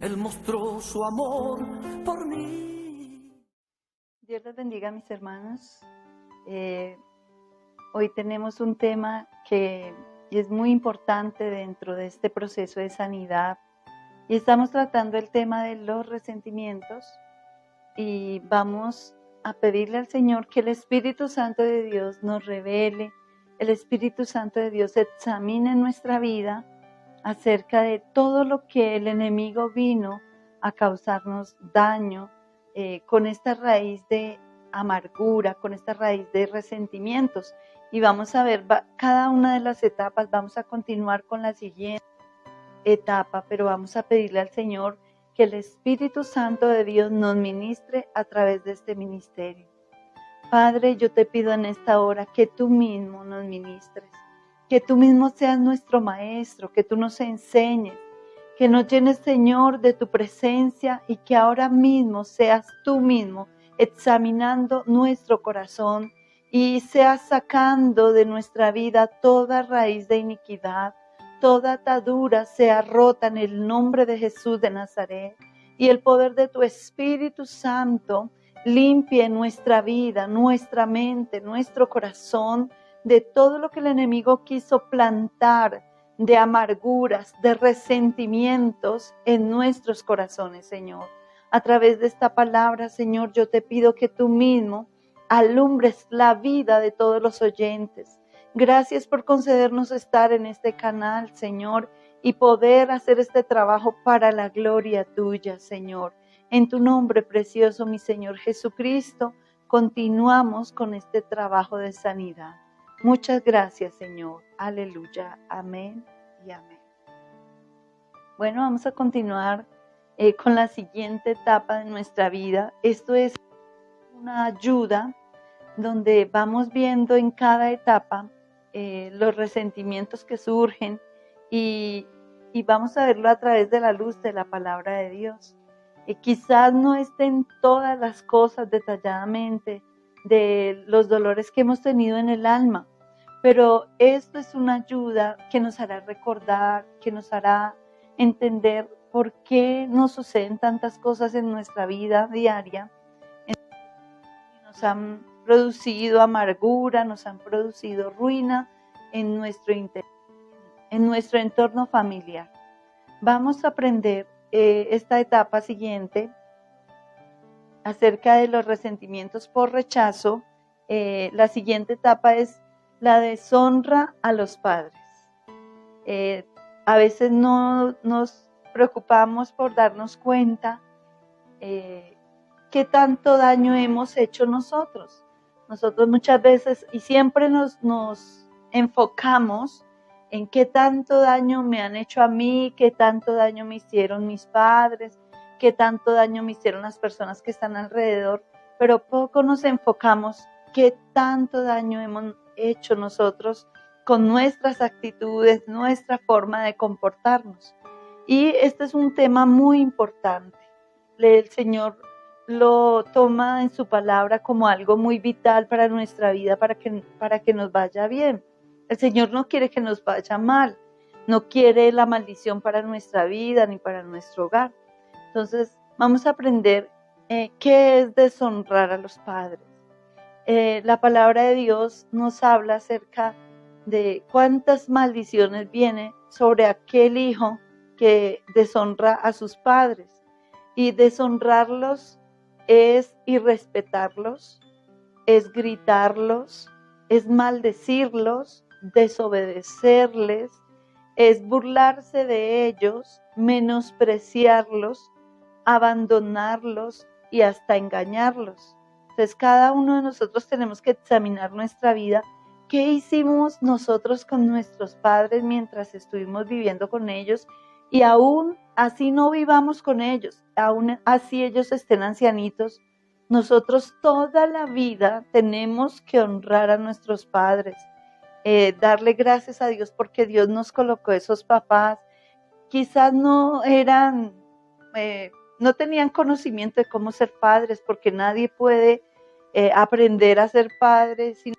Él mostró su amor por mí. Dios les bendiga, mis hermanos. Hoy tenemos un tema que es muy importante dentro de este proceso de sanidad y estamos tratando el tema de los resentimientos y vamos a pedirle al Señor que el Espíritu Santo de Dios nos revele, el Espíritu Santo de Dios examine nuestra vida acerca de todo lo que el enemigo vino a causarnos daño con esta raíz de amargura, con esta raíz de resentimientos. Y vamos a ver cada una de las etapas, vamos a continuar con la siguiente etapa, pero vamos a pedirle al Señor que el Espíritu Santo de Dios nos ministre a través de este ministerio. Padre, yo te pido en esta hora que tú mismo nos ministres, que tú mismo seas nuestro maestro, que tú nos enseñes, que nos llenes, Señor, de tu presencia y que ahora mismo seas tú mismo examinando nuestro corazón y seas sacando de nuestra vida toda raíz de iniquidad, toda atadura sea rota en el nombre de Jesús de Nazaret y el poder de tu Espíritu Santo limpie nuestra vida, nuestra mente, nuestro corazón de todo lo que el enemigo quiso plantar de amarguras, de resentimientos en nuestros corazones, Señor. A través de esta palabra, Señor, yo te pido que tú mismo alumbres la vida de todos los oyentes. Gracias por concedernos estar en este canal, Señor, y poder hacer este trabajo para la gloria tuya, Señor. En tu nombre precioso, mi Señor Jesucristo, continuamos con este trabajo de sanidad. Muchas gracias, Señor. Aleluya. Amén y amén. Bueno, vamos a continuar con la siguiente etapa de nuestra vida. Esto es una ayuda donde vamos viendo en cada etapa los resentimientos que surgen y vamos a verlo a través de la luz de la palabra de Dios. Quizás no estén todas las cosas detalladamente de los dolores que hemos tenido en el alma, pero esto es una ayuda que nos hará recordar, que nos hará entender por qué nos suceden tantas cosas en nuestra vida diaria. Nos han producido amargura, nos han producido ruina en nuestro interior, en nuestro entorno familiar. Vamos a aprender esta etapa siguiente acerca de los resentimientos por rechazo. La siguiente etapa es la deshonra a los padres. A veces no nos preocupamos por darnos cuenta qué tanto daño hemos hecho nosotros. Nosotros muchas veces y siempre nos enfocamos en qué tanto daño me han hecho a mí, qué tanto daño me hicieron mis padres, qué tanto daño me hicieron las personas que están alrededor, pero poco nos enfocamos qué tanto daño hemos hecho nosotros con nuestras actitudes, nuestra forma de comportarnos. Y este es un tema muy importante. El Señor lo toma en su palabra como algo muy vital para nuestra vida, para que nos vaya bien. El Señor no quiere que nos vaya mal, no quiere la maldición para nuestra vida ni para nuestro hogar. Entonces, vamos a aprender qué es deshonrar a los padres. La palabra de Dios nos habla acerca de cuántas maldiciones vienen sobre aquel hijo que deshonra a sus padres. Y deshonrarlos es irrespetarlos, es gritarlos, es maldecirlos, desobedecerles, es burlarse de ellos, menospreciarlos, abandonarlos y hasta engañarlos. Entonces cada uno de nosotros tenemos que examinar nuestra vida. ¿Qué hicimos nosotros con nuestros padres mientras estuvimos viviendo con ellos? Y aún así no vivamos con ellos, aún así ellos estén ancianitos, nosotros toda la vida tenemos que honrar a nuestros padres, darle gracias a Dios porque Dios nos colocó esos papás. Quizás no tenían conocimiento de cómo ser padres, porque nadie puede aprender a ser padre, sino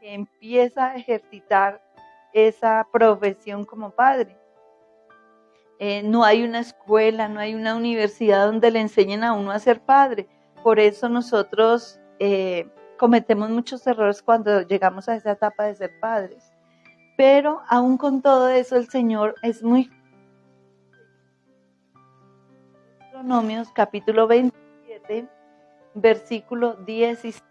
que empieza a ejercitar esa profesión como padre. No hay una escuela, no hay una universidad donde le enseñen a uno a ser padre. Por eso nosotros cometemos muchos errores cuando llegamos a esa etapa de ser padres. Pero aún con todo eso, el Señor es muy... Deuteronomios capítulo 27, versículo 16.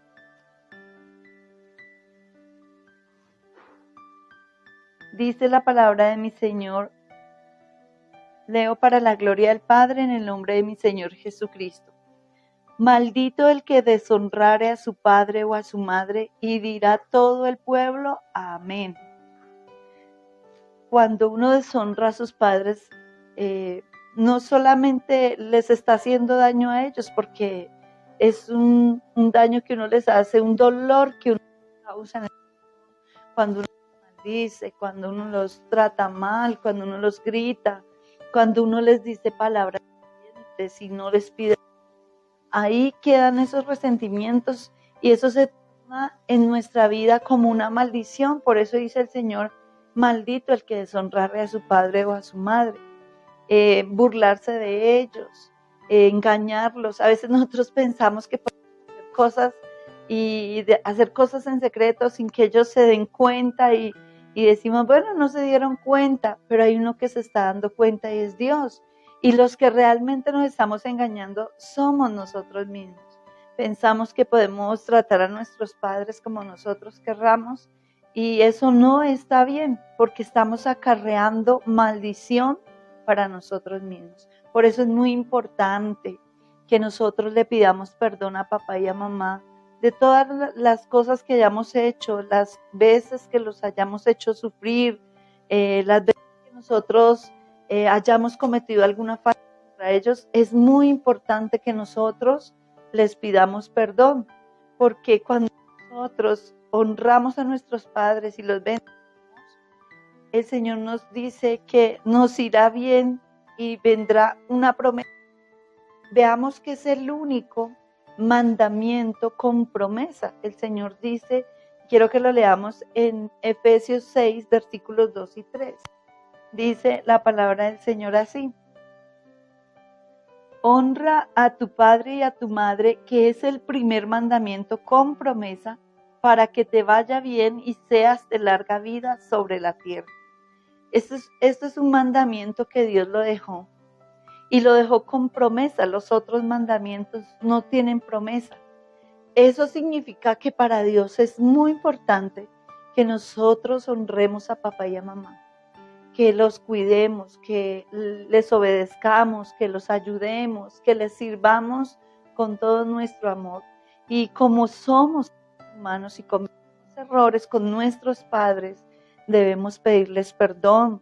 Dice la palabra de mi Señor, leo para la gloria del Padre en el nombre de mi Señor Jesucristo. Maldito el que deshonrare a su padre o a su madre, y dirá todo el pueblo, amén. Cuando uno deshonra a sus padres, no solamente les está haciendo daño a ellos, porque es un daño que uno les hace, un dolor que uno causa cuando uno los maldice, cuando uno los trata mal, cuando uno los grita, cuando uno les dice palabras hirientes y no les pide. Ahí quedan esos resentimientos y eso se toma en nuestra vida como una maldición. Por eso dice el Señor, maldito el que deshonrare a su padre o a su madre. Burlarse de ellos, engañarlos. A veces nosotros pensamos que podemos hacer cosas y hacer cosas en secreto sin que ellos se den cuenta y decimos, bueno, no se dieron cuenta, pero hay uno que se está dando cuenta y es Dios. Y los que realmente nos estamos engañando somos nosotros mismos. Pensamos que podemos tratar a nuestros padres como nosotros querramos y eso no está bien porque estamos acarreando maldición para nosotros mismos. Por eso es muy importante que nosotros le pidamos perdón a papá y a mamá de todas las cosas que hayamos hecho, las veces que los hayamos hecho sufrir, las veces que nosotros hayamos cometido alguna falta contra ellos. Es muy importante que nosotros les pidamos perdón, porque cuando nosotros honramos a nuestros padres y los bendecimos, el Señor nos dice que nos irá bien y vendrá una promesa. Veamos que es el único mandamiento con promesa. El Señor dice, quiero que lo leamos en Efesios 6, versículos 2 y 3. Dice la palabra del Señor así. Honra a tu padre y a tu madre, que es el primer mandamiento con promesa, para que te vaya bien y seas de larga vida sobre la tierra. Esto es un mandamiento que Dios lo dejó y lo dejó con promesa. Los otros mandamientos no tienen promesa. Eso significa que para Dios es muy importante que nosotros honremos a papá y a mamá, que los cuidemos, que les obedezcamos, que los ayudemos, que les sirvamos con todo nuestro amor. Y como somos humanos y cometemos errores con nuestros padres, debemos pedirles perdón,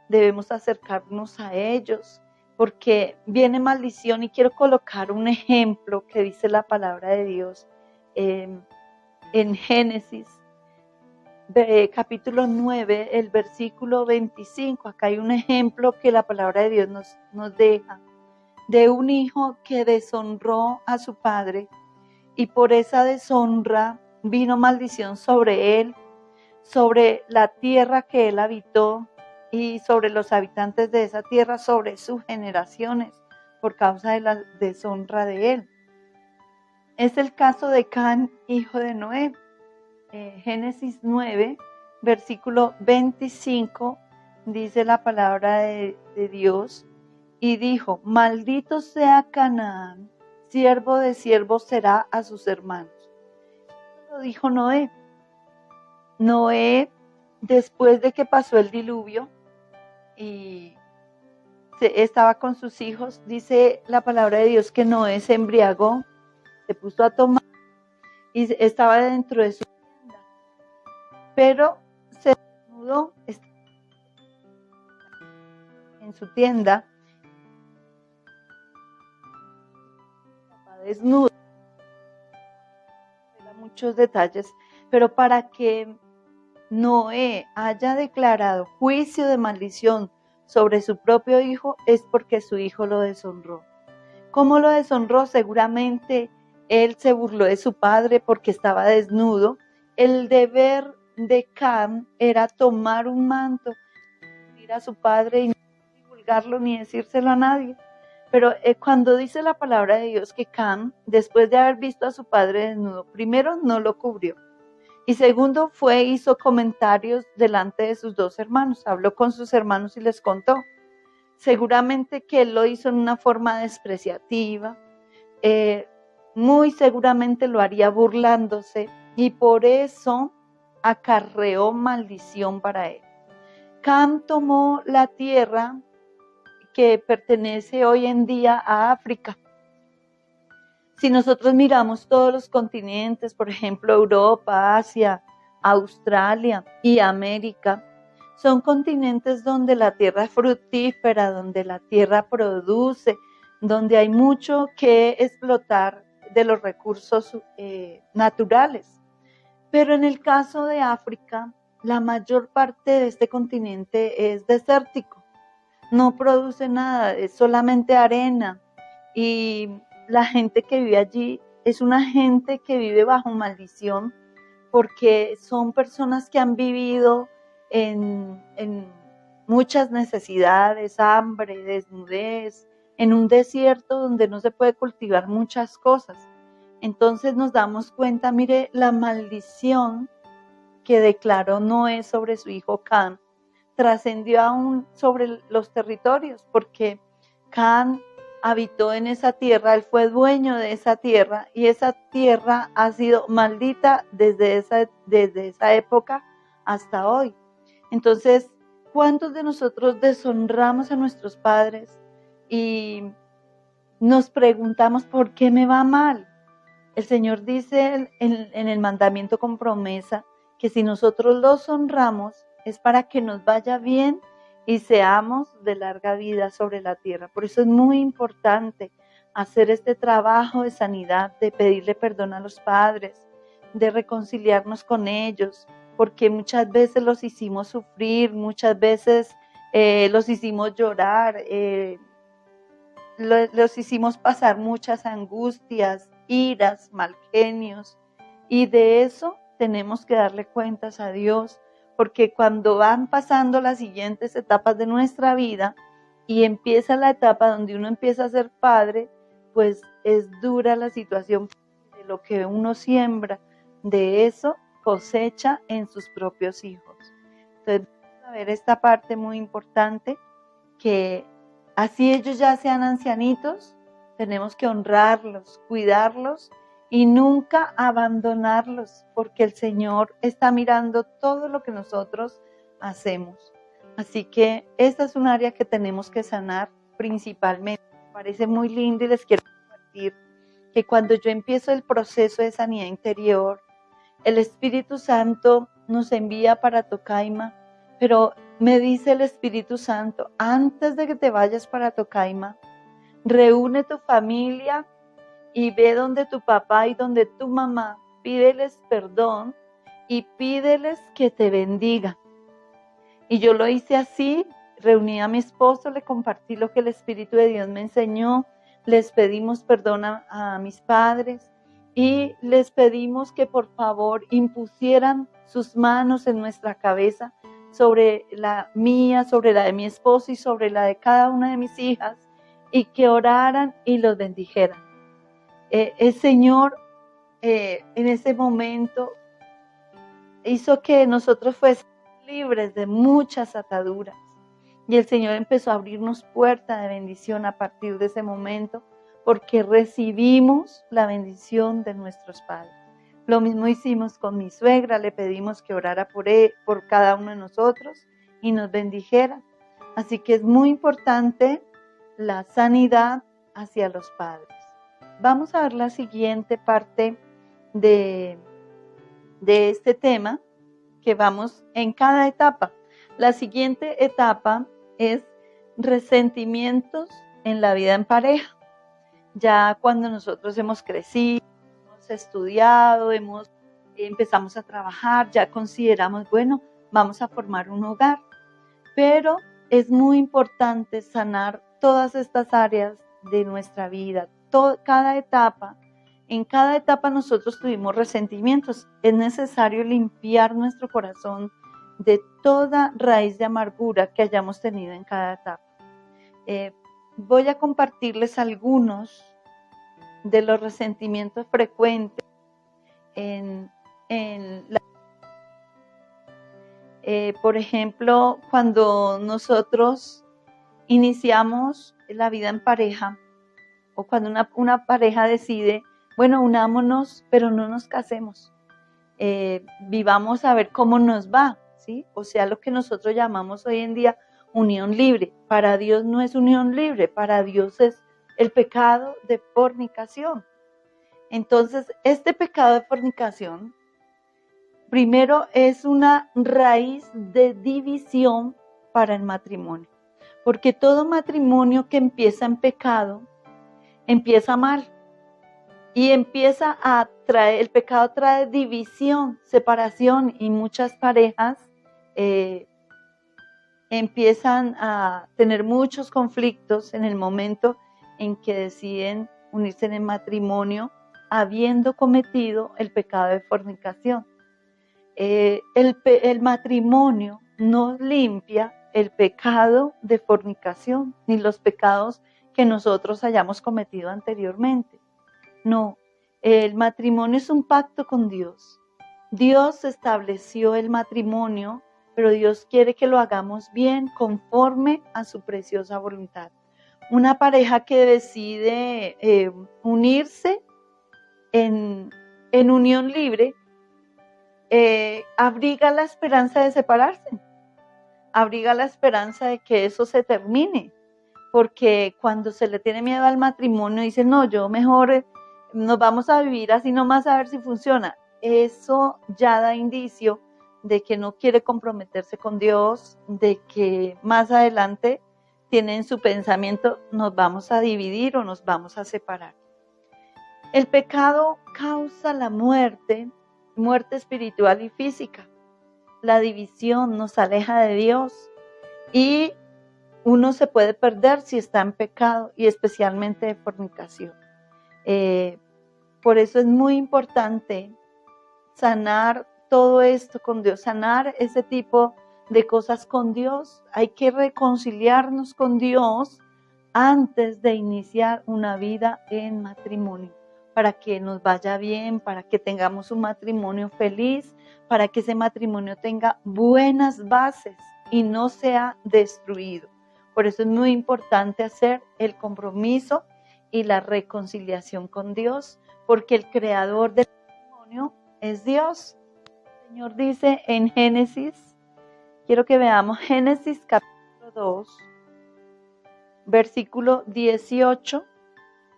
debemos acercarnos a ellos, porque viene maldición. Y quiero colocar un ejemplo que dice la palabra de Dios en Génesis, capítulo 9, el versículo 25. Acá hay un ejemplo que la palabra de Dios nos deja, de un hijo que deshonró a su padre, y por esa deshonra vino maldición sobre él, sobre la tierra que él habitó y sobre los habitantes de esa tierra, sobre sus generaciones, por causa de la deshonra de él. Es el caso de Can, hijo de Noé. Génesis 9, versículo 25, dice la palabra de Dios, y dijo, maldito sea Canaán, siervo de siervos será a sus hermanos. Esto lo dijo Noé. Noé, después de que pasó el diluvio y estaba con sus hijos, dice la palabra de Dios que Noé se embriagó, se puso a tomar y estaba dentro de su tienda, pero se desnudó en su tienda, desnudo, muchos detalles, pero para que Noé haya declarado juicio de maldición sobre su propio hijo es porque su hijo lo deshonró. ¿Cómo lo deshonró? Seguramente él se burló de su padre porque estaba desnudo. El deber de Cam era tomar un manto, ir a su padre y comunicarlo ni decírselo a nadie. Pero cuando dice la palabra de Dios que Cam, después de haber visto a su padre desnudo, primero no lo cubrió. Y segundo, hizo comentarios delante de sus dos hermanos. Habló con sus hermanos y les contó. Seguramente que él lo hizo en una forma despreciativa. Muy seguramente lo haría burlándose. Y por eso acarreó maldición para él. Cam tomó la tierra que pertenece hoy en día a África. Si nosotros miramos todos los continentes, por ejemplo, Europa, Asia, Australia y América, son continentes donde la tierra es fructífera, donde la tierra produce, donde hay mucho que explotar de los recursos naturales. Pero en el caso de África, la mayor parte de este continente es desértico. No produce nada, es solamente arena. Y la gente que vive allí es una gente que vive bajo maldición porque son personas que han vivido en muchas necesidades, hambre, desnudez, en un desierto donde no se puede cultivar muchas cosas. Entonces nos damos cuenta, mire, la maldición que declaró Noé sobre su hijo Cam trascendió aún sobre los territorios, porque Cam habitó en esa tierra, él fue dueño de esa tierra y esa tierra ha sido maldita desde esa época hasta hoy. Entonces, ¿cuántos de nosotros deshonramos a nuestros padres y nos preguntamos por qué me va mal? El Señor dice en el mandamiento con promesa que si nosotros los honramos es para que nos vaya bien y seamos de larga vida sobre la tierra. Por eso es muy importante hacer este trabajo de sanidad, de pedirle perdón a los padres, de reconciliarnos con ellos, porque muchas veces los hicimos sufrir, muchas veces los hicimos llorar, los hicimos pasar muchas angustias, iras, mal genios, y de eso tenemos que darle cuentas a Dios, porque cuando van pasando las siguientes etapas de nuestra vida y empieza la etapa donde uno empieza a ser padre, pues es dura la situación de lo que uno siembra, de eso cosecha en sus propios hijos. Entonces, vamos a ver esta parte muy importante, que así ellos ya sean ancianitos, tenemos que honrarlos, cuidarlos y nunca abandonarlos, porque el Señor está mirando todo lo que nosotros hacemos. Así que esta es un área que tenemos que sanar principalmente. Me parece muy lindo y les quiero compartir que cuando yo empiezo el proceso de sanidad interior, el Espíritu Santo nos envía para Tocaima, pero me dice el Espíritu Santo, antes de que te vayas para Tocaima, reúne tu familia y ve donde tu papá y donde tu mamá, pídeles perdón y pídeles que te bendigan. Y yo lo hice así, reuní a mi esposo, le compartí lo que el Espíritu de Dios me enseñó, les pedimos perdón a mis padres y les pedimos que por favor impusieran sus manos en nuestra cabeza, sobre la mía, sobre la de mi esposo y sobre la de cada una de mis hijas, y que oraran y los bendijeran. El Señor en ese momento hizo que nosotros fuésemos libres de muchas ataduras y el Señor empezó a abrirnos puertas de bendición a partir de ese momento, porque recibimos la bendición de nuestros padres. Lo mismo hicimos con mi suegra, le pedimos que orara por cada uno de nosotros y nos bendijera. Así que es muy importante la sanidad hacia los padres. Vamos a ver la siguiente parte de este tema, que vamos en cada etapa. La siguiente etapa es resentimientos en la vida en pareja. Ya cuando nosotros hemos crecido, hemos estudiado, empezamos a trabajar, ya consideramos, bueno, vamos a formar un hogar. Pero es muy importante sanar todas estas áreas de nuestra vida, cada etapa. En cada etapa nosotros tuvimos resentimientos. Es necesario limpiar nuestro corazón de toda raíz de amargura que hayamos tenido en cada etapa. Voy a compartirles algunos de los resentimientos frecuentes en la... por ejemplo, cuando nosotros iniciamos la vida en pareja, o cuando una pareja decide, bueno, unámonos, pero no nos casemos, vivamos a ver cómo nos va, ¿sí? O sea, lo que nosotros llamamos hoy en día unión libre. Para Dios no es unión libre, para Dios es el pecado de fornicación. Entonces, este pecado de fornicación, primero es una raíz de división para el matrimonio, porque todo matrimonio que empieza en pecado, empieza mal. Y empieza a traer, el pecado trae división, separación, y muchas parejas empiezan a tener muchos conflictos en el momento en que deciden unirse en el matrimonio, habiendo cometido el pecado de fornicación. El matrimonio no limpia el pecado de fornicación, ni los pecados que nosotros hayamos cometido anteriormente. No, el matrimonio es un pacto con Dios. Dios estableció el matrimonio, pero Dios quiere que lo hagamos bien, conforme a su preciosa voluntad. Una pareja que decide unirse en unión libre, abriga la esperanza de separarse, abriga la esperanza de que eso se termine, porque cuando se le tiene miedo al matrimonio, dice, no, yo mejor nos vamos a vivir así nomás a ver si funciona. Eso ya da indicio de que no quiere comprometerse con Dios, de que más adelante tiene en su pensamiento, nos vamos a dividir o nos vamos a separar. El pecado causa la muerte espiritual y física. La división nos aleja de Dios y uno se puede perder si está en pecado, y especialmente de fornicación. Por eso es muy importante sanar todo esto con Dios, sanar ese tipo de cosas con Dios. Hay que reconciliarnos con Dios antes de iniciar una vida en matrimonio, para que nos vaya bien, para que tengamos un matrimonio feliz, para que ese matrimonio tenga buenas bases y no sea destruido. Por eso es muy importante hacer el compromiso y la reconciliación con Dios, porque el creador del matrimonio es Dios. El Señor dice en Génesis, quiero que veamos Génesis capítulo 2, versículo 18.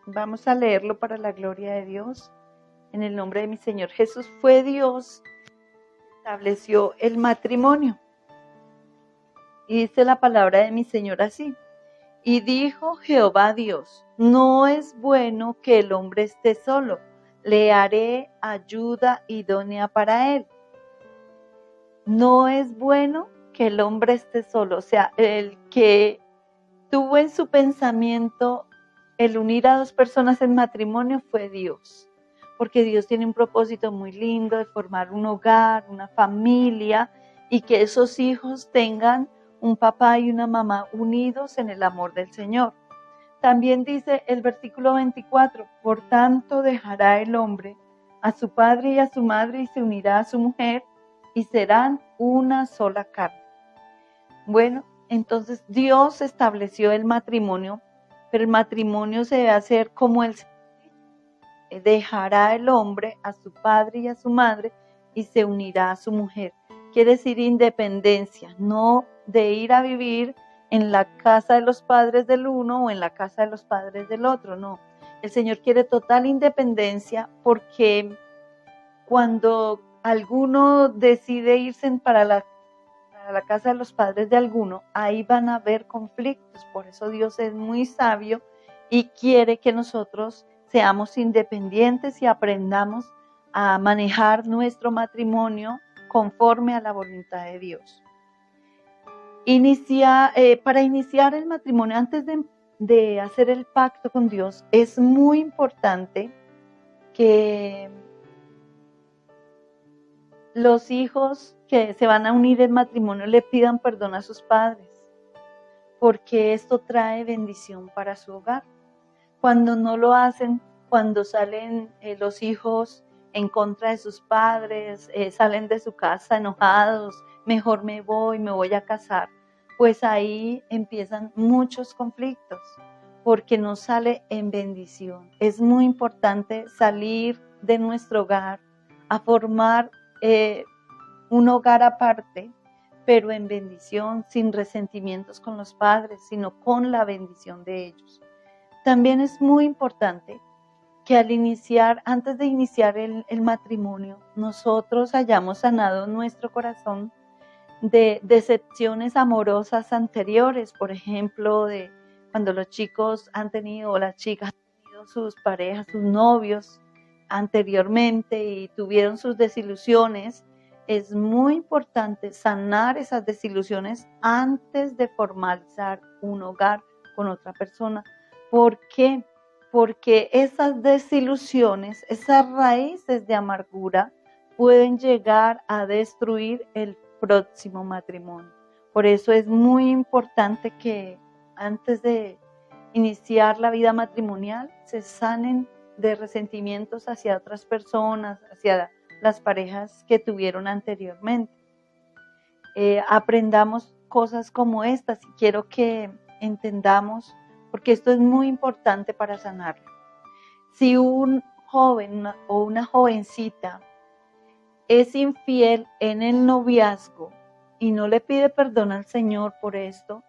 Vamos a leerlo para la gloria de Dios. En el nombre de mi Señor Jesús. Fue Dios que estableció el matrimonio. Y dice la palabra de mi Señor así. Y dijo Jehová Dios, no es bueno que el hombre esté solo, le haré ayuda idónea para él. No es bueno que el hombre esté solo, o sea, el que tuvo en su pensamiento el unir a dos personas en matrimonio fue Dios, porque Dios tiene un propósito muy lindo de formar un hogar, una familia, y que esos hijos tengan un papá y una mamá unidos en el amor del Señor. También dice el versículo 24, por tanto dejará el hombre a su padre y a su madre y se unirá a su mujer y serán una sola carne. Bueno, entonces Dios estableció el matrimonio, pero el matrimonio se debe hacer como el Señor. Dejará el hombre a su padre y a su madre y se unirá a su mujer. Quiere decir independencia, no de ir a vivir en la casa de los padres del uno o en la casa de los padres del otro, no. El Señor quiere total independencia, porque cuando alguno decide irse para la casa de los padres de alguno, ahí van a haber conflictos. Por eso Dios es muy sabio y quiere que nosotros seamos independientes y aprendamos a manejar nuestro matrimonio conforme a la voluntad de Dios. Para iniciar el matrimonio, antes de hacer el pacto con Dios, es muy importante que los hijos que se van a unir en matrimonio le pidan perdón a sus padres, porque esto trae bendición para su hogar. Cuando no lo hacen, cuando salen los hijos en contra de sus padres, salen de su casa enojados, mejor me voy a casar, pues ahí empiezan muchos conflictos, porque no sale en bendición. Es muy importante salir de nuestro hogar a formar un hogar aparte, pero en bendición, sin resentimientos con los padres, sino con la bendición de ellos. También es muy importante que antes de iniciar el matrimonio, nosotros hayamos sanado nuestro corazón de decepciones amorosas anteriores, por ejemplo, de cuando los chicos han tenido o las chicas han tenido sus parejas, sus novios anteriormente y tuvieron sus desilusiones. Es muy importante sanar esas desilusiones antes de formalizar un hogar con otra persona. ¿Por qué? Porque esas desilusiones, esas raíces de amargura pueden llegar a destruir el próximo matrimonio. Por eso es muy importante que antes de iniciar la vida matrimonial se sanen de resentimientos hacia otras personas, hacia las parejas que tuvieron anteriormente. Aprendamos cosas como estas y quiero que entendamos, porque esto es muy importante para sanarlo. Si un joven o una jovencita es infiel en el noviazgo y no le pide perdón al Señor por esto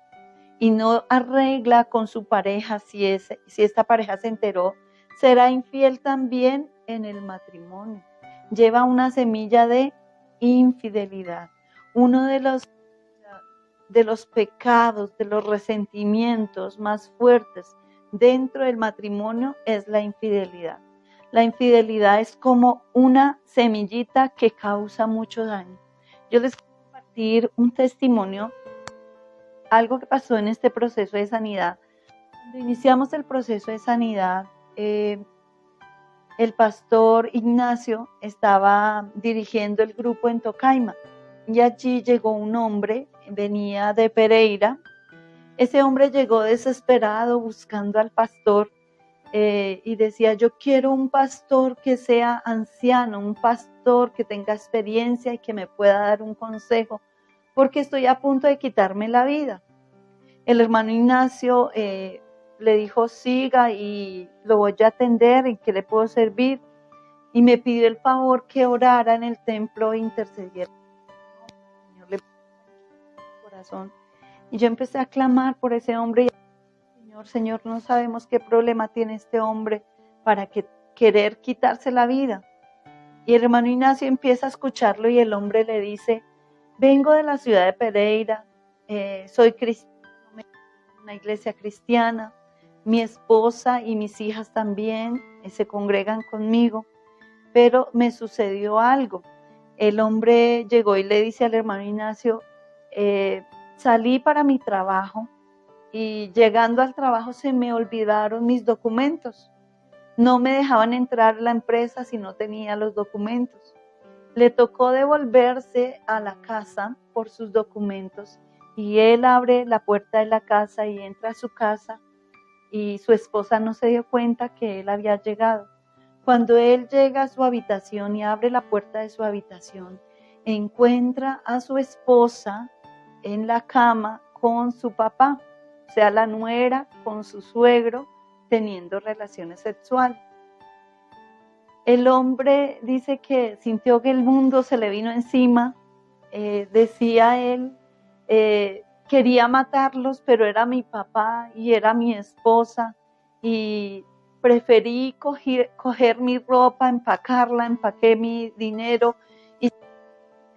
y no arregla con su pareja si esta pareja se enteró, será infiel también en el matrimonio. Lleva una semilla de infidelidad. Uno de los pecados, de los resentimientos más fuertes dentro del matrimonio es la infidelidad. La infidelidad es como una semillita que causa mucho daño. Yo les quiero compartir un testimonio, algo que pasó en este proceso de sanidad. Cuando iniciamos el proceso de sanidad, el pastor Ignacio estaba dirigiendo el grupo en Tocaima y allí llegó un hombre, venía de Pereira. Ese hombre llegó desesperado buscando al pastor y decía: yo quiero un pastor que sea anciano, un pastor que tenga experiencia y que me pueda dar un consejo, porque estoy a punto de quitarme la vida. El hermano Ignacio le dijo: siga y lo voy a atender, ¿en qué le puedo servir? Y me pidió el favor que orara en el templo e intercediera. El Señor le puso en el corazón. Y yo empecé a clamar por ese hombre. Señor, no sabemos qué problema tiene este hombre para querer quitarse la vida. Y el hermano Ignacio empieza a escucharlo y el hombre le dice: vengo de la ciudad de Pereira, soy cristiano, me en una iglesia cristiana, mi esposa y mis hijas también se congregan conmigo, pero me sucedió algo. El hombre llegó y le dice al hermano Ignacio: salí para mi trabajo y llegando al trabajo se me olvidaron mis documentos. No me dejaban entrar a la empresa si no tenía los documentos. Le tocó devolverse a la casa por sus documentos y él abre la puerta de la casa y entra a su casa y su esposa no se dio cuenta que él había llegado. Cuando él llega a su habitación y abre la puerta de su habitación, encuentra a su esposa en la cama con su papá, o sea, la nuera con su suegro teniendo relaciones sexuales. El hombre dice que sintió que el mundo se le vino encima, decía él, quería matarlos, pero era mi papá y era mi esposa y preferí coger mi ropa, empacarla, empaqué mi dinero y en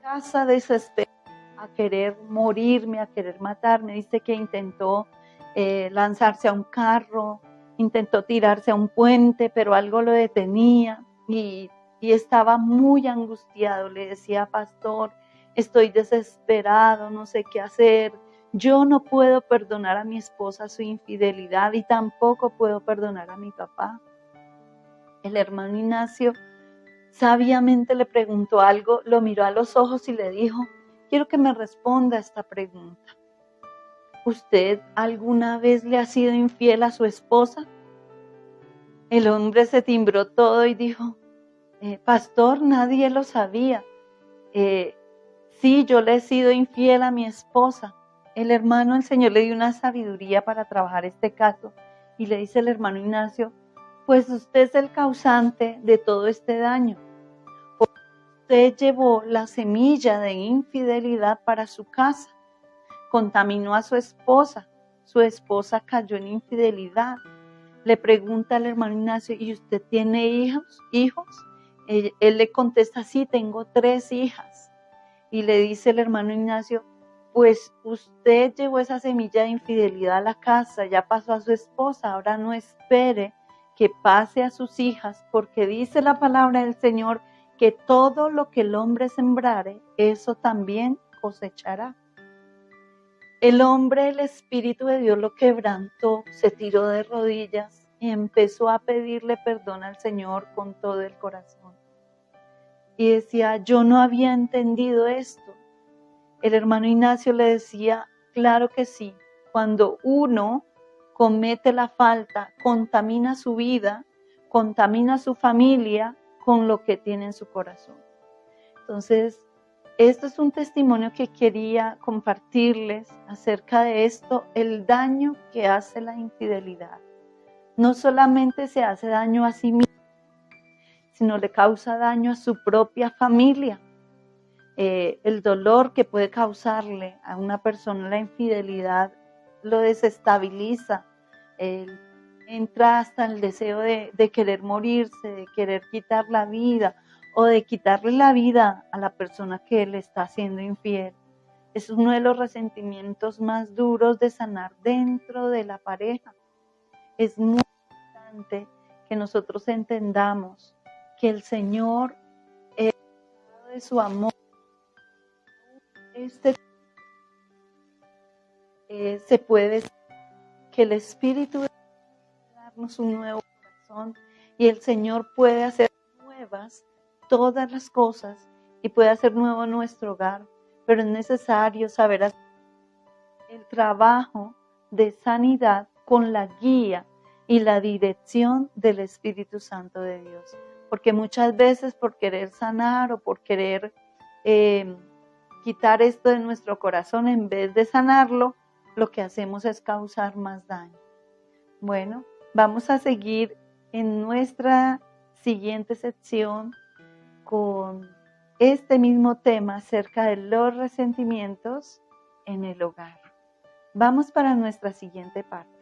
casa desesperada a querer morirme, a querer matarme. Dice que intentó lanzarse a un carro, intentó tirarse a un puente, pero algo lo detenía y estaba muy angustiado. Le decía: pastor, estoy desesperado, no sé qué hacer. Yo no puedo perdonar a mi esposa su infidelidad y tampoco puedo perdonar a mi papá. El hermano Ignacio sabiamente le preguntó algo, lo miró a los ojos y le dijo: quiero que me responda esta pregunta. ¿usted alguna vez le ha sido infiel a su esposa? El hombre se timbró todo y dijo, pastor, nadie lo sabía. Sí, yo le he sido infiel a mi esposa. El Señor le dio una sabiduría para trabajar este caso y le dice el hermano Ignacio, pues usted es el causante de todo este daño. Porque usted llevó la semilla de infidelidad para su casa, contaminó a su esposa cayó en infidelidad. Le pregunta al hermano Ignacio, ¿y usted tiene hijos? Él le contesta, sí, tengo 3 hijas. Y le dice el hermano Ignacio, pues usted llevó esa semilla de infidelidad a la casa, ya pasó a su esposa, ahora no espere que pase a sus hijas, porque dice la palabra del Señor que todo lo que el hombre sembrare, eso también cosechará. El hombre, el Espíritu de Dios lo quebrantó, se tiró de rodillas y empezó a pedirle perdón al Señor con todo el corazón. Y decía, yo no había entendido esto. El hermano Ignacio le decía, claro que sí, cuando uno comete la falta, contamina su vida, contamina su familia con lo que tiene en su corazón. Entonces, esto es un testimonio que quería compartirles acerca de esto, el daño que hace la infidelidad. No solamente se hace daño a sí mismo, sino le causa daño a su propia familia. El dolor que puede causarle a una persona la infidelidad lo desestabiliza, entra hasta el deseo de querer morirse, de querer quitar la vida o de quitarle la vida a la persona que le está haciendo infiel. Es uno de los resentimientos más duros de sanar dentro de la pareja. Es muy importante que nosotros entendamos que el Señor es de su amor. Se puede decir que el Espíritu de Dios puede darnos un nuevo corazón y el Señor puede hacer nuevas todas las cosas y puede hacer nuevo nuestro hogar, pero es necesario saber hacer el trabajo de sanidad con la guía y la dirección del Espíritu Santo de Dios, porque muchas veces por querer sanar o por querer quitar esto de nuestro corazón, en vez de sanarlo, lo que hacemos es causar más daño. Bueno, vamos a seguir en nuestra siguiente sección con este mismo tema acerca de los resentimientos en el hogar. Vamos para nuestra siguiente parte.